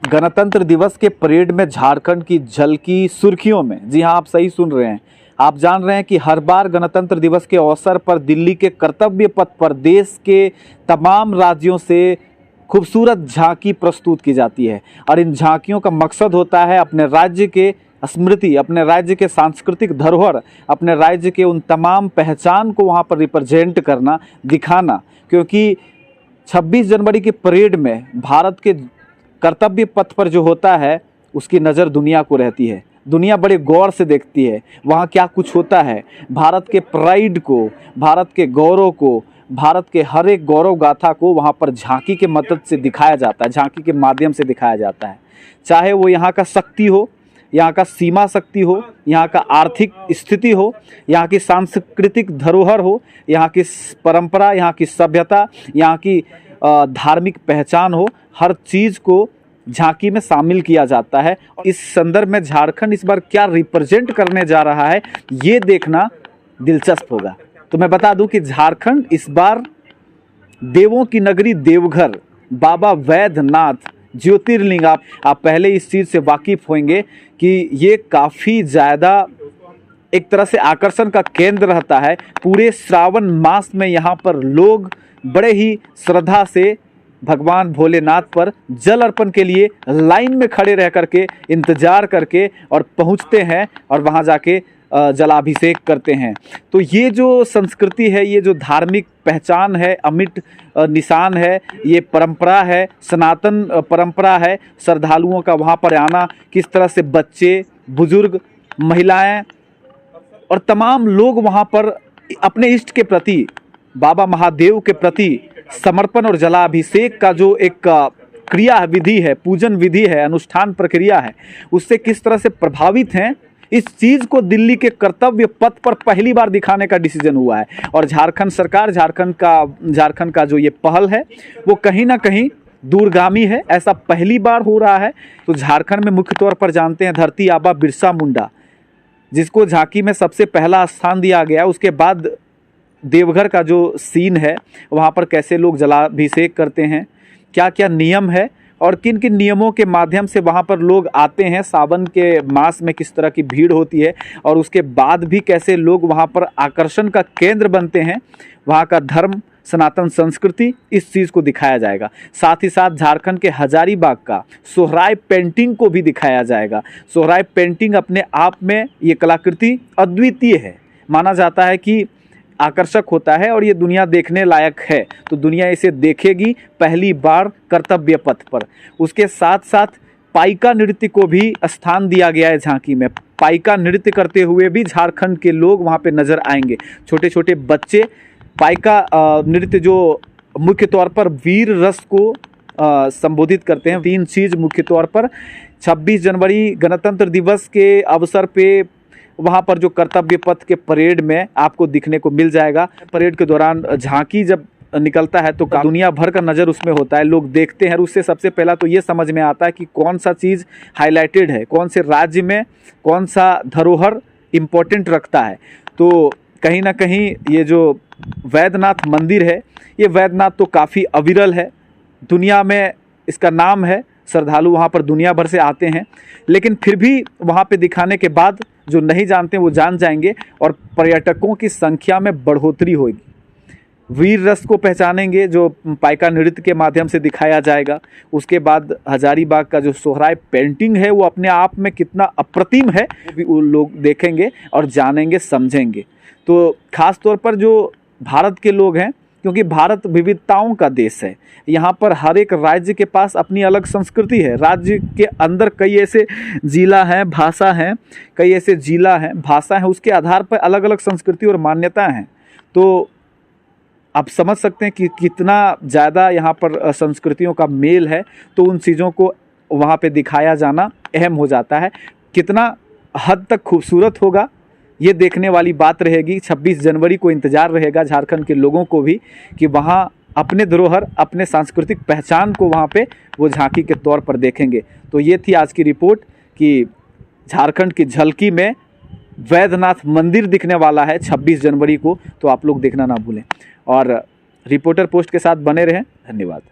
गणतंत्र दिवस के परेड में झारखंड की झलकी सुर्खियों में। जी हां, आप सही सुन रहे हैं। आप जान रहे हैं कि हर बार गणतंत्र दिवस के अवसर पर दिल्ली के कर्तव्य पथ पर देश के तमाम राज्यों से खूबसूरत झांकी प्रस्तुत की जाती है और इन झांकियों का मकसद होता है अपने राज्य के स्मृति, अपने राज्य के सांस्कृतिक धरोहर, अपने राज्य के उन तमाम पहचान को वहाँ पर रिप्रेजेंट करना, दिखाना। क्योंकि 26 जनवरी की परेड में भारत के कर्तव्य पथ पर जो होता है उसकी नज़र दुनिया को रहती है। दुनिया बड़े गौर से देखती है वहाँ क्या कुछ होता है। भारत के प्राइड को, भारत के गौरव को, भारत के हर एक गौरव गाथा को वहाँ पर झांकी के मदद से दिखाया जाता है, झांकी के माध्यम से दिखाया जाता है। चाहे वो यहाँ का शक्ति हो, यहाँ का सीमा शक्ति हो, यहाँ का आर्थिक स्थिति हो, यहाँ की सांस्कृतिक धरोहर हो, यहाँ की परंपरा, यहाँ की सभ्यता, यहाँ की धार्मिक पहचान हो, हर चीज़ को झांकी में शामिल किया जाता है। इस संदर्भ में झारखंड इस बार क्या रिप्रेजेंट करने जा रहा है ये देखना दिलचस्प होगा। तो मैं बता दूं कि झारखंड इस बार देवों की नगरी देवघर, बाबा वैद्यनाथ ज्योतिर्लिंग, आप पहले इस चीज़ से वाकिफ़ होंगे कि ये काफ़ी ज़्यादा एक तरह से आकर्षण का केंद्र रहता है। पूरे श्रावण मास में यहाँ पर लोग बड़े ही श्रद्धा से भगवान भोलेनाथ पर जल अर्पण के लिए लाइन में खड़े रह करके इंतज़ार करके और पहुँचते हैं और वहाँ जाके जलाभिषेक करते हैं। तो ये जो संस्कृति है, ये जो धार्मिक पहचान है, अमिट निशान है, ये परंपरा है, सनातन परंपरा है श्रद्धालुओं का वहाँ पर आना। किस तरह से बच्चे, बुजुर्ग, महिलाएं और तमाम लोग वहाँ पर अपने इष्ट के प्रति, बाबा महादेव के प्रति समर्पण और जलाभिषेक का जो एक क्रिया विधि है, पूजन विधि है, अनुष्ठान प्रक्रिया है, उससे किस तरह से प्रभावित हैं, इस चीज़ को दिल्ली के कर्तव्य पथ पर पहली बार दिखाने का डिसीजन हुआ है। और झारखंड सरकार, झारखंड का जो ये पहल है वो कहीं ना कहीं दूरगामी है। ऐसा पहली बार हो रहा है। तो झारखंड में मुख्य तौर पर जानते हैं धरती आबा बिरसा मुंडा, जिसको झांकी में सबसे पहला स्थान दिया गया। उसके बाद देवघर का जो सीन है वहाँ पर कैसे लोग जलाभिषेक करते हैं, क्या क्या नियम है और किन किन नियमों के माध्यम से वहाँ पर लोग आते हैं, सावन के मास में किस तरह की भीड़ होती है और उसके बाद भी कैसे लोग वहाँ पर आकर्षण का केंद्र बनते हैं, वहाँ का धर्म, सनातन संस्कृति, इस चीज़ को दिखाया जाएगा। साथ ही साथ झारखंड के हजारीबाग का सोहराय पेंटिंग को भी दिखाया जाएगा। सोहराय पेंटिंग अपने आप में ये कलाकृति अद्वितीय है, माना जाता है कि आकर्षक होता है और ये दुनिया देखने लायक है। तो दुनिया इसे देखेगी पहली बार कर्तव्य पथ पर। उसके साथ साथ पाइका नृत्य को भी स्थान दिया गया है झांकी में। पाइका नृत्य करते हुए भी झारखंड के लोग वहाँ पे नज़र आएंगे। छोटे छोटे बच्चे पाइका नृत्य जो मुख्य तौर पर वीर रस को संबोधित करते हैं। 3 चीज़ मुख्य तौर पर 26 जनवरी गणतंत्र दिवस के अवसर पे वहाँ पर जो कर्तव्य पथ के परेड में आपको दिखने को मिल जाएगा। परेड के दौरान झांकी जब निकलता है तो दुनिया भर का नज़र उसमें होता है, लोग देखते हैं। और उससे सबसे पहला तो ये समझ में आता है कि कौन सा चीज़ हाईलाइटेड है, कौन से राज्य में कौन सा धरोहर इम्पोर्टेंट रखता है। तो कहीं ना कहीं ये जो वैद्यनाथ मंदिर है, ये वैद्यनाथ तो काफ़ी अविरल है, दुनिया में इसका नाम है, श्रद्धालु वहाँ पर दुनिया भर से आते हैं। लेकिन फिर भी वहाँ पे दिखाने के बाद जो नहीं जानते वो जान जाएंगे और पर्यटकों की संख्या में बढ़ोतरी होगी। वीर रस को पहचानेंगे जो पाइका नृत्य के माध्यम से दिखाया जाएगा। उसके बाद हजारीबाग का जो सोहराय पेंटिंग है वो अपने आप में कितना अप्रतिम है वो लोग देखेंगे और जानेंगे, समझेंगे। तो ख़ास तौर पर जो भारत के लोग हैं, क्योंकि भारत विविधताओं का देश है, यहाँ पर हर एक राज्य के पास अपनी अलग संस्कृति है। राज्य के अंदर कई ऐसे जिला हैं, भाषा हैं, कई ऐसे जिला हैं, भाषा हैं, उसके आधार पर अलग अलग संस्कृति और मान्यता हैं। तो आप समझ सकते हैं कि कितना ज़्यादा यहाँ पर संस्कृतियों का मेल है। तो उन चीज़ों को वहाँ पे दिखाया जाना अहम हो जाता है। कितना हद तक खूबसूरत होगा ये देखने वाली बात रहेगी। 26 जनवरी को इंतज़ार रहेगा झारखंड के लोगों को भी कि वहाँ अपने धरोहर, अपने सांस्कृतिक पहचान को वहाँ पे वो झांकी के तौर पर देखेंगे। तो ये थी आज की रिपोर्ट कि झारखंड की झलकी में वैद्यनाथ मंदिर दिखने वाला है 26 जनवरी को। तो आप लोग देखना ना भूलें और रिपोर्टर पोस्ट के साथ बने रहें। धन्यवाद।